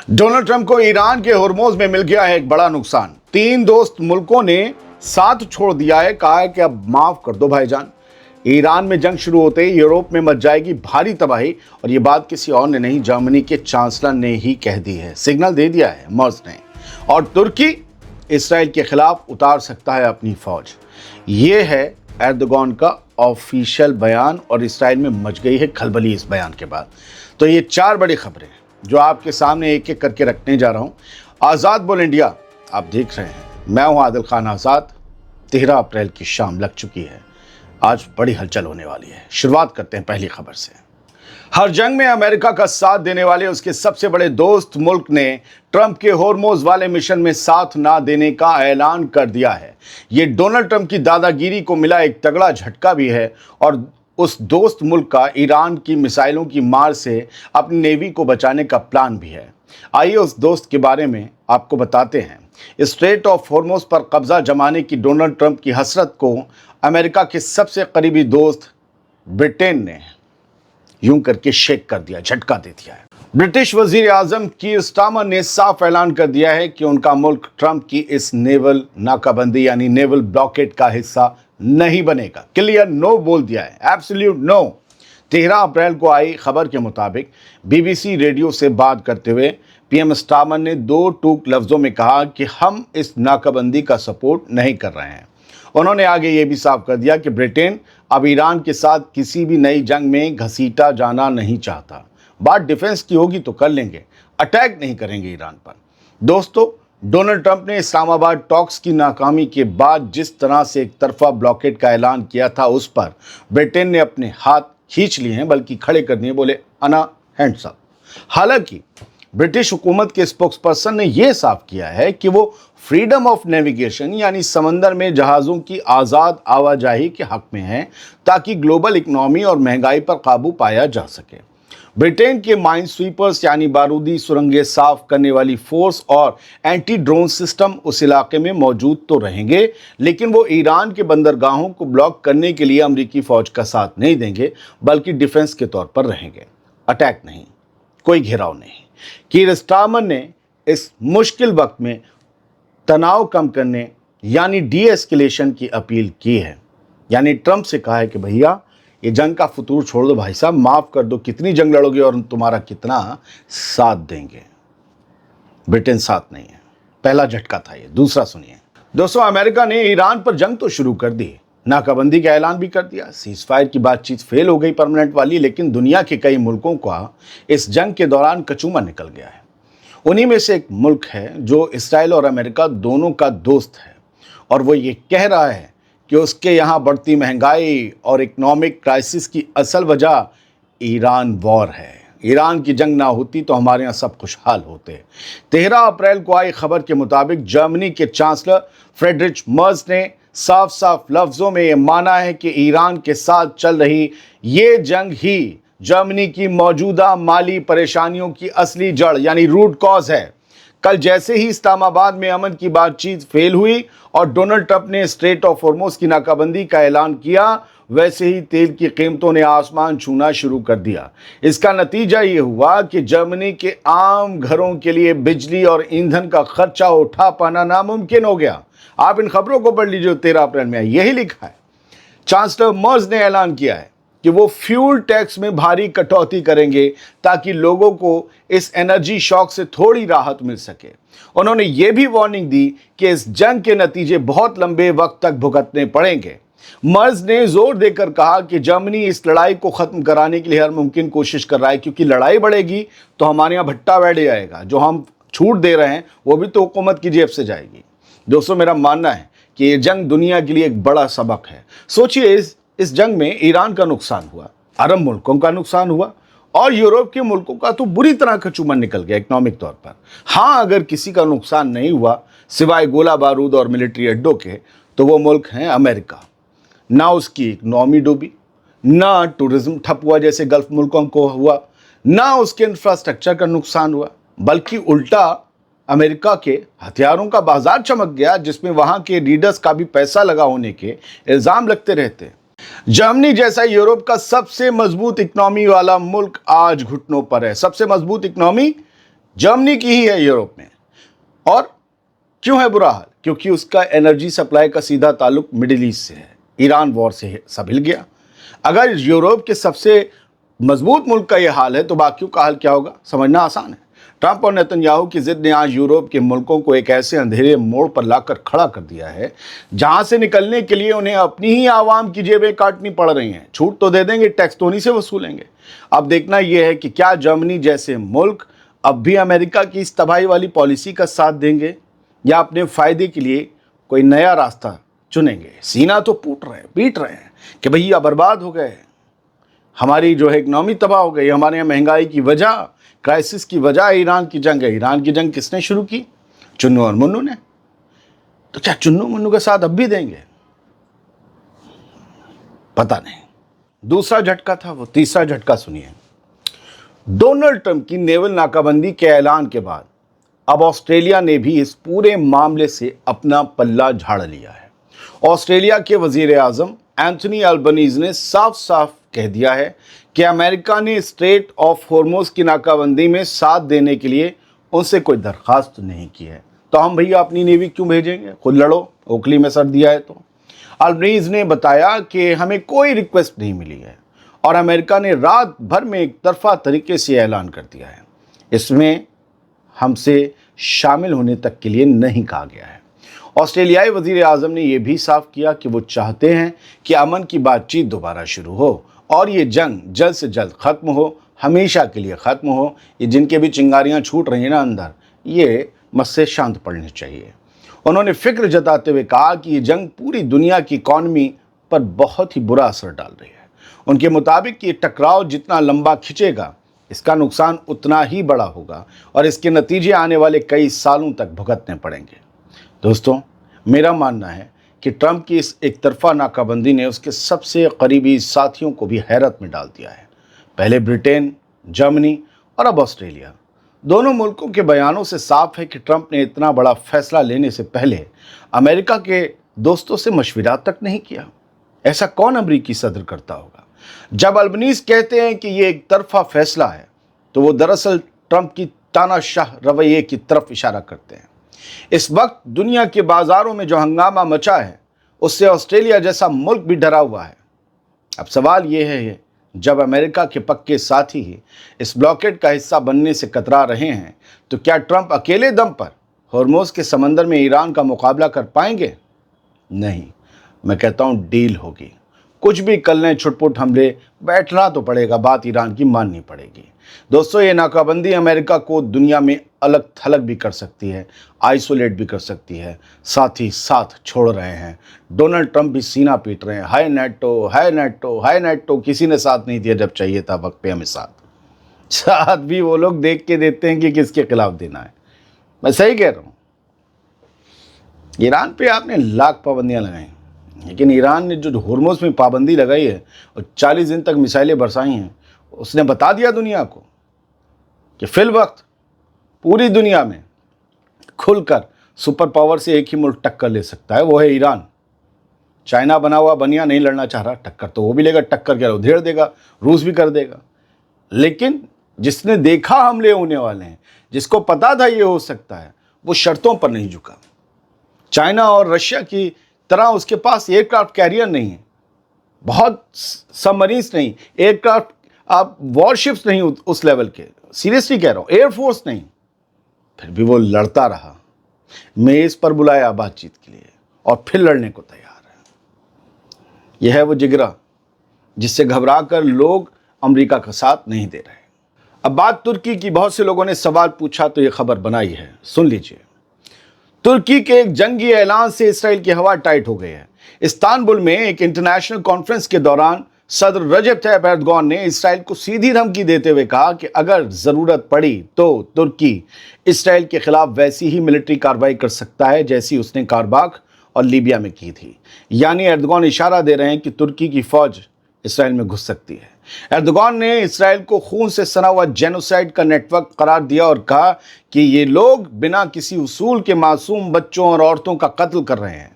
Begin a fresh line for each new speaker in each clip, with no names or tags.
Donald Trump को Iran के होर्मुज में मिल गया है एक बड़ा नुकसान। 3 दोस्त मुल्कों ने साथ छोड़ दिया है, कहा है कि अब माफ कर दो भाईजान। ईरान में जंग शुरू होते ही यूरोप में मच जाएगी भारी तबाही, और ये बात किसी और ने नहीं, जर्मनी के चांसलर ने ही कह दी है, सिग्नल दे दिया है मर्ज ने। और तुर्की इसराइल के खिलाफ उतार सकता है अपनी फौज। ये है एर्दोगान का ऑफिशियल बयान, और इसराइल में मच गई है खलबली इस बयान के बाद। तो ये 4 बड़ी खबरें जो आपके सामने एक एक करके रखने जा रहा हूं। आज़ाद बोल इंडिया आप देख रहे हैं, मैं हूं आदिल खान आज़ाद। 13 अप्रैल की शाम लग चुकी है, आज बड़ी हलचल होने वाली है। शुरुआत करते हैं पहली खबर से। हर जंग में अमेरिका का साथ देने वाले उसके सबसे बड़े दोस्त मुल्क ने ट्रंप के होर्मुज वाले मिशन में साथ ना देने का ऐलान कर दिया है। ये डोनाल्ड ट्रंप की दादागिरी को मिला एक तगड़ा झटका भी है, और उस दोस्त मुल्क का ईरान की मिसाइलों की मार से अपनी नेवी को बचाने का प्लान भी है। आइए उस दोस्त के बारे में आपको बताते हैं। स्ट्रेट ऑफ होर्मुज पर कब्जा जमाने की डोनाल्ड ट्रंप की हसरत को अमेरिका के सबसे करीबी दोस्त ब्रिटेन ने यूं करके शेक कर दिया, झटका दे दिया है। ब्रिटिश वजीर आजम कीर स्टारमर ने साफ ऐलान कर दिया है कि उनका मुल्क ट्रंप की इस नेवल नाकाबंदी यानी नेवल ब्लॉकेट का हिस्सा नहीं बनेगा। क्लियर नो बोल दिया है, एब्सोल्यूट नो। 13 अप्रैल को आई खबर के मुताबिक बीबीसी रेडियो से बात करते हुए पीएम स्टारमर ने 2 टूक लफ्जों में कहा कि हम इस नाकाबंदी का सपोर्ट नहीं कर रहे हैं। उन्होंने आगे ये भी साफ कर दिया कि ब्रिटेन अब ईरान के साथ किसी भी नई जंग में घसीटा जाना नहीं चाहता। बात डिफेंस की होगी तो कर लेंगे, अटैक नहीं करेंगे ईरान पर। दोस्तों, डोनाल्ड ट्रंप ने इस्लामाबाद टॉक्स की नाकामी के बाद जिस तरह से एक तरफा ब्लॉकेट का ऐलान किया था, उस पर ब्रिटेन ने अपने हाथ खींच लिए हैं, बल्कि खड़े कर दिए, बोले अना हैंड्स अप। हालांकि ब्रिटिश हुकूमत के स्पोक्सपर्सन ने यह साफ किया है कि वो फ्रीडम ऑफ नेविगेशन यानी समंदर में जहाज़ों की आज़ाद आवाजाही के हक में हैं, ताकि ग्लोबल इकनॉमी और महंगाई पर काबू पाया जा सके। ब्रिटेन के माइन स्वीपर्स यानी बारूदी सुरंगें साफ करने वाली फोर्स और एंटी ड्रोन सिस्टम उस इलाके में मौजूद तो रहेंगे, लेकिन वो ईरान के बंदरगाहों को ब्लॉक करने के लिए अमेरिकी फौज का साथ नहीं देंगे, बल्कि डिफेंस के तौर पर रहेंगे, अटैक नहीं, कोई घेराव नहीं। कीर स्टारमर ने इस मुश्किल वक्त में तनाव कम करने यानी डी एस्केलेशन की अपील की है। यानी ट्रंप से कहा है कि भैया ये जंग का फतूर छोड़ दो भाई साहब, माफ कर दो, कितनी जंग लड़ोगे और तुम्हारा कितना साथ देंगे। ब्रिटेन साथ नहीं है, पहला झटका था ये। दूसरा सुनिए दोस्तों, अमेरिका ने ईरान पर जंग तो शुरू कर दी, नाकाबंदी का ऐलान भी कर दिया, सीजफायर की बातचीत फेल हो गई परमानेंट वाली, लेकिन दुनिया के कई मुल्कों का इस जंग के दौरान कचूमर निकल गया है। उन्हीं में से एक मुल्क है जो इसराइल और अमेरिका दोनों का दोस्त है, और वो ये कह रहा है कि उसके यहाँ बढ़ती महंगाई और इकोनॉमिक क्राइसिस की असल वजह ईरान वॉर है। ईरान की जंग ना होती तो हमारे यहाँ सब खुशहाल होते। 13 अप्रैल को आई खबर के मुताबिक जर्मनी के चांसलर फ्रेडरिच मर्ज ने साफ साफ लफ्जों में ये माना है कि ईरान के साथ चल रही ये जंग ही जर्मनी की मौजूदा माली परेशानियों की असली जड़ यानी रूट कॉज है। कल जैसे ही इस्लामाबाद में अमन की बातचीत फेल हुई और डोनाल्ड ट्रंप ने स्ट्रेट ऑफ होर्मुज की नाकाबंदी का ऐलान किया, वैसे ही तेल की कीमतों ने आसमान छूना शुरू कर दिया। इसका नतीजा ये हुआ कि जर्मनी के आम घरों के लिए बिजली और ईंधन का खर्चा उठा पाना नामुमकिन हो गया। आप इन खबरों को पढ़ लीजिए, 13 अप्रैल में यही लिखा है। चांसलर मर्ज ने ऐलान किया है कि वो फ्यूल टैक्स में भारी कटौती करेंगे ताकि लोगों को इस एनर्जी शॉक से थोड़ी राहत मिल सके। उन्होंने ये भी वार्निंग दी कि इस जंग के नतीजे बहुत लंबे वक्त तक भुगतने पड़ेंगे। मर्ज ने जोर देकर कहा कि जर्मनी इस लड़ाई को खत्म कराने के लिए हर मुमकिन कोशिश कर रहा है, क्योंकि लड़ाई बढ़ेगी तो हमारे यहाँ भट्टा बैठ जाएगा, जो हम छूट दे रहे हैं वो भी तो हुकूमत की जेब से जाएगी। दोस्तों, मेरा मानना है कि ये जंग दुनिया के लिए एक बड़ा सबक है। सोचिए, इस जंग में ईरान का नुकसान हुआ, अरब मुल्कों का नुकसान हुआ, और यूरोप के मुल्कों का तो बुरी तरह कचूमर निकल गया इकोनॉमिक तौर पर। हाँ, अगर किसी का नुकसान नहीं हुआ सिवाय गोला बारूद और मिलिट्री अड्डों के, तो वो मुल्क हैं अमेरिका। ना उसकी इकोनॉमी डूबी, ना टूरिज्म ठप हुआ जैसे गल्फ मुल्कों को हुआ, ना उसके इंफ्रास्ट्रक्चर का नुकसान हुआ, बल्कि उल्टा अमेरिका के हथियारों का बाजार चमक गया, जिसमें वहाँ के लीडर्स का भी पैसा लगा होने के इल्ज़ाम लगते रहते। जर्मनी जैसा यूरोप का सबसे मजबूत इकोनॉमी वाला मुल्क आज घुटनों पर है। सबसे मजबूत इकोनॉमी जर्मनी की ही है यूरोप में। और क्यों है बुरा हाल? क्योंकि उसका एनर्जी सप्लाई का सीधा ताल्लुक मिडिल ईस्ट से है। ईरान वॉर से सब हिल गया। अगर यूरोप के सबसे मजबूत मुल्क का यह हाल है तो बाकियों का हाल क्या होगा, समझना आसान है। ट्रंप और नेतन्याहू की जिद ने आज यूरोप के मुल्कों को एक ऐसे अंधेरे मोड़ पर लाकर खड़ा कर दिया है जहां से निकलने के लिए उन्हें अपनी ही आवाम की जेबें काटनी पड़ रही हैं। छूट तो दे देंगे, टैक्स तो उन्हीं से वसूलेंगे। अब देखना यह है कि क्या जर्मनी जैसे मुल्क अब भी अमेरिका की इस तबाही वाली पॉलिसी का साथ देंगे या अपने फायदे के लिए कोई नया रास्ता चुनेंगे। सीना तो पीट रहे हैं कि भैया बर्बाद हो गए, हमारी जो है इकनॉमी तबाह हो गई, हमारे यहाँ महंगाई की वजह, क्राइसिस की वजह ईरान की जंग है। ईरान की जंग किसने शुरू की? चुन्नू और मुन्नू ने। तो क्या चुन्नू मुन्नू का साथ अब भी देंगे? पता नहीं। दूसरा झटका था वो, तीसरा झटका सुनिए। डोनाल्ड ट्रंप की नेवल नाकाबंदी के ऐलान के बाद अब ऑस्ट्रेलिया ने भी इस पूरे मामले से अपना पल्ला झाड़ लिया है। ऑस्ट्रेलिया के वजीर आजम एंथनी अल्बनीज ने साफ साफ कह दिया है कि अमेरिका ने स्ट्रेट ऑफ हॉर्मुज़ की नाकाबंदी में साथ देने के लिए उनसे कोई दरखास्त नहीं की है। तो हम भैया अपनी नेवी क्यों भेजेंगे, खुद लड़ो, ओखली में सर दिया है तो। अल्बनीज ने बताया कि हमें कोई रिक्वेस्ट नहीं मिली है और अमेरिका ने रात भर में एक तरफा तरीके से ऐलान कर दिया है। इसमें हमसे शामिल होने तक के लिए नहीं कहा गया है। ऑस्ट्रेलियाई वजीर आज़म ने यह भी साफ किया कि वो चाहते हैं कि अमन की बातचीत दोबारा शुरू हो और ये जंग जल्द से जल्द ख़त्म हो, हमेशा के लिए ख़त्म हो। ये जिनके भी चिंगारियां छूट रही हैं ना अंदर, ये मस्से शांत पड़ने चाहिए। उन्होंने फिक्र जताते हुए कहा कि ये जंग पूरी दुनिया की इकॉनमी पर बहुत ही बुरा असर डाल रही है। उनके मुताबिक ये टकराव जितना लंबा खिंचेगा, इसका नुकसान उतना ही बड़ा होगा और इसके नतीजे आने वाले कई सालों तक भुगतने पड़ेंगे। दोस्तों, मेरा मानना है कि ट्रंप की इस एक तरफा नाकाबंदी ने उसके सबसे करीबी साथियों को भी हैरत में डाल दिया है। पहले ब्रिटेन, जर्मनी और अब ऑस्ट्रेलिया। दोनों मुल्कों के बयानों से साफ है कि ट्रंप ने इतना बड़ा फैसला लेने से पहले अमेरिका के दोस्तों से मशविरा तक नहीं किया। ऐसा कौन अमरीकी सदर करता होगा? जब अल्बनीज कहते हैं कि ये एक तरफा फैसला है तो वो दरअसल ट्रंप की तानाशाह रवैये की तरफ इशारा करते हैं। इस वक्त दुनिया के बाजारों में जो हंगामा मचा है उससे ऑस्ट्रेलिया जैसा मुल्क भी डरा हुआ है। अब सवाल यह है, जब अमेरिका के पक्के साथी ही इस ब्लॉकेड का हिस्सा बनने से कतरा रहे हैं तो क्या ट्रंप अकेले दम पर हॉर्मुज़ के समंदर में ईरान का मुकाबला कर पाएंगे? नहीं, मैं कहता हूं डील होगी। कुछ भी कर लें छुटपुट हमले, बैठना तो पड़ेगा, बात ईरान की माननी पड़ेगी। दोस्तों, ये नाकाबंदी अमेरिका को दुनिया में अलग थलग भी कर सकती है, आइसोलेट भी कर सकती है, साथ ही साथ छोड़ रहे हैं। डोनाल्ड ट्रंप भी सीना पीट रहे हैं, हाय नेटो, हाय नेटो, हाय नेटो। किसी ने साथ नहीं दिया जब चाहिए था वक्त पे हमें साथ भी वो लोग देख के देते हैं कि किसके खिलाफ देना है। मैं सही कह रहा हूँ। ईरान पे आपने लाख पाबंदियां लगाई, लेकिन ईरान ने जो हॉर्मुज़ में पाबंदी लगाई है और 40 दिन तक मिसाइलें बरसाई हैं, उसने बता दिया दुनिया को कि फिल वक्त पूरी दुनिया में खुलकर सुपर पावर से एक ही मुल्क टक्कर ले सकता है, वो है ईरान। चाइना बना हुआ बनिया नहीं लड़ना चाह रहा, टक्कर तो वो भी लेगा, टक्कर क्या उधेड़ देगा, रूस भी कर देगा। लेकिन जिसने देखा हमले होने वाले हैं, जिसको पता था ये हो सकता है, वो शर्तों पर नहीं झुका। चाइना और रशिया की तरह उसके पास एयरक्राफ्ट कैरियर नहीं है, बहुत सबमरीन्स नहीं, एयरक्राफ्ट आप वॉरशिप्स नहीं उस लेवल के, सीरियसली कह रहा हूँ, एयरफोर्स नहीं। फिर भी वो लड़ता रहा, मेज पर बुलाया बातचीत के लिए और फिर लड़ने को तैयार है। यह है वो जिगरा जिससे घबरा कर लोग अमेरिका का साथ नहीं दे रहे। अब बात तुर्की की। बहुत से लोगों ने सवाल पूछा तो ये खबर बनाई है, सुन लीजिए। तुर्की के एक जंगी ऐलान से इसराइल की हवा टाइट हो गई है। इस्तांबुल में एक इंटरनेशनल कॉन्फ्रेंस के दौरान सदर रजब तैयब एर्दोगान ने इसराइल को सीधी धमकी देते हुए कहा कि अगर ज़रूरत पड़ी तो तुर्की इसराइल के खिलाफ वैसी ही मिलिट्री कार्रवाई कर सकता है जैसी उसने कारबाख और लीबिया में की थी। यानी एर्दोगान इशारा दे रहे हैं कि तुर्की की फौज इसराइल में घुस सकती है। एर्दोगान ने इसराइल को खून से सना हुआ जेनोसाइड का नेटवर्क करार दिया और कहा कि ये लोग बिना किसी उसूल के मासूम बच्चों और औरतों का कत्ल कर रहे हैं।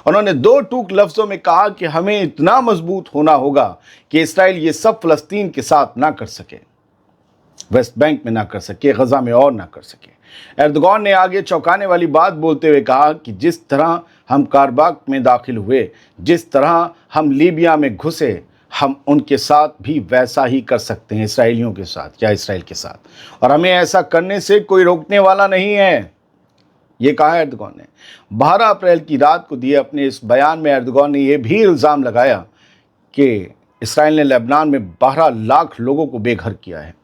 उन्होंने दो टूक लफ्जों में कहा कि हमें इतना मजबूत होना होगा कि इसराइल ये सब फलस्तीन के साथ ना कर सके। वेस्ट बैंक में ना कर सके, गजा में और ना कर सके। एर्दोगान ने आगे चौंकाने वाली बात बोलते हुए कहा कि जिस तरह हम कारबाक में दाखिल हुए, जिस तरह हम लीबिया में घुसे, हम उनके साथ भी वैसा ही कर सकते हैं, इसराइलियों के साथ या इसराइल के साथ, और हमें ऐसा करने से कोई रोकने वाला नहीं है, ये कहा एर्दोगान ने। 12 अप्रैल की रात को दिए अपने इस बयान में एर्दोगान ने यह भी इल्ज़ाम लगाया कि इसराइल ने लेबनान में 12 लाख लोगों को बेघर किया है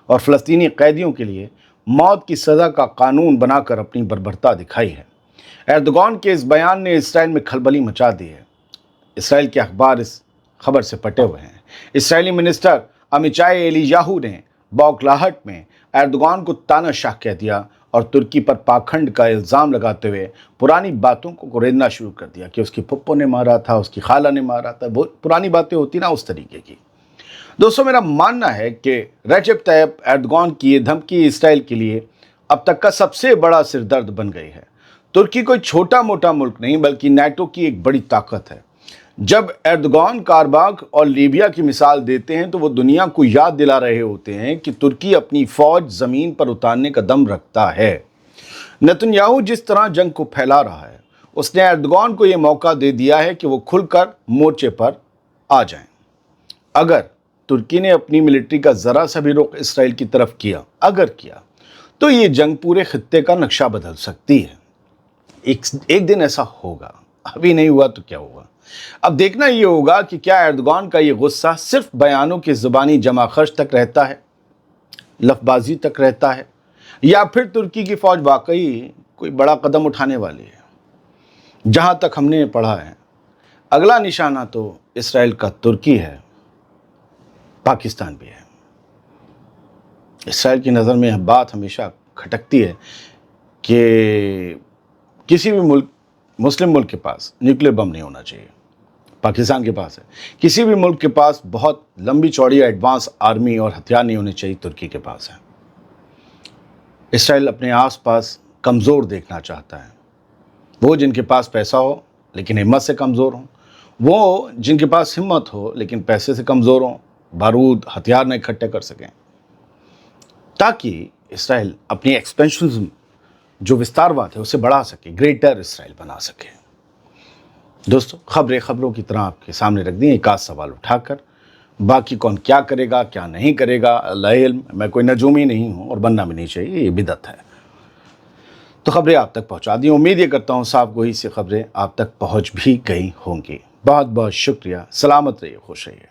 और फ़लस्तीनी कैदियों के लिए मौत की सज़ा का कानून बनाकर अपनी बर्बरता दिखाई है। एर्दोगान के इस बयान ने इसराइल में खलबली मचा दी है। इसराइल के अखबार इस खबर से पटे हुए हैं। इसराइली मिनिस्टर अमिचाई एलियाहू ने बौखलाहट में एर्दोगान को तानाशाह कह दिया और तुर्की पर पाखंड का इल्ज़ाम लगाते हुए पुरानी बातों को कुरेदना शुरू कर दिया कि उसकी पप्पो ने मारा था, उसकी खाला ने मारा था, वो पुरानी बातें होती ना उस तरीके की। दोस्तों, मेरा मानना है कि रेजेप तायिप एर्दोगान की ये धमकी इसराइल के लिए अब तक का सबसे बड़ा सिरदर्द बन गई है। तुर्की कोई छोटा मोटा मुल्क नहीं बल्कि नाटो की एक बड़ी ताकत है। जब एर्दोगान कारबाक और लीबिया की मिसाल देते हैं तो वो दुनिया को याद दिला रहे होते हैं कि तुर्की अपनी फौज ज़मीन पर उतारने का दम रखता है। नेतन्याहू जिस तरह जंग को फैला रहा है, उसने एर्दोगान को ये मौका दे दिया है कि वो खुलकर मोर्चे पर आ जाएं। अगर तुर्की ने अपनी मिलिट्री का ज़रा सा भी रुख इसराइल की तरफ किया, अगर किया, तो ये जंग पूरे खित्ते का नक्शा बदल सकती है। एक दिन ऐसा होगा, अभी नहीं हुआ तो क्या होगा। अब देखना ये होगा कि क्या एर्दोगान का ये गुस्सा सिर्फ बयानों की ज़ुबानी जमाखर्च तक रहता है, लफबाजी तक रहता है, या फिर तुर्की की फ़ौज वाकई कोई बड़ा कदम उठाने वाली है। जहाँ तक हमने पढ़ा है, अगला निशाना तो इसराइल का तुर्की है, पाकिस्तान भी है। इसराइल की नज़र में यह बात हमेशा खटकती है कि किसी भी मुल्क, मुस्लिम मुल्क के पास न्यूक्लियर बम नहीं होना चाहिए। पाकिस्तान के पास है। किसी भी मुल्क के पास बहुत लंबी चौड़ी एडवांस आर्मी और हथियार नहीं होने चाहिए, तुर्की के पास है। इसराइल अपने आसपास कमज़ोर देखना चाहता है। वो जिनके पास पैसा हो लेकिन हिम्मत से कमज़ोर हो, वो जिनके पास हिम्मत हो लेकिन पैसे से कमज़ोर हो, बारूद हथियार न इकट्ठे कर सकें, ताकि इसराइल अपनी एक्सपेंशनिज्म जो विस्तारवाद है उसे बढ़ा सके, ग्रेटर इसराइल बना सके। दोस्तों, खबरों की तरह आपके सामने रख दी एक आध सवाल उठाकर। बाकी कौन क्या करेगा क्या नहीं करेगा, अल्लाह इल्म। मैं कोई नजूमी नहीं हूँ और बनना भी नहीं चाहिए, ये बिदअत है। तो खबरें आप तक पहुँचा दी। उम्मीद ये करता हूँ साफ गोई से खबरें आप तक पहुँच भी गई होंगी। बहुत बहुत शुक्रिया। सलामत रहिए, खुश रहिए।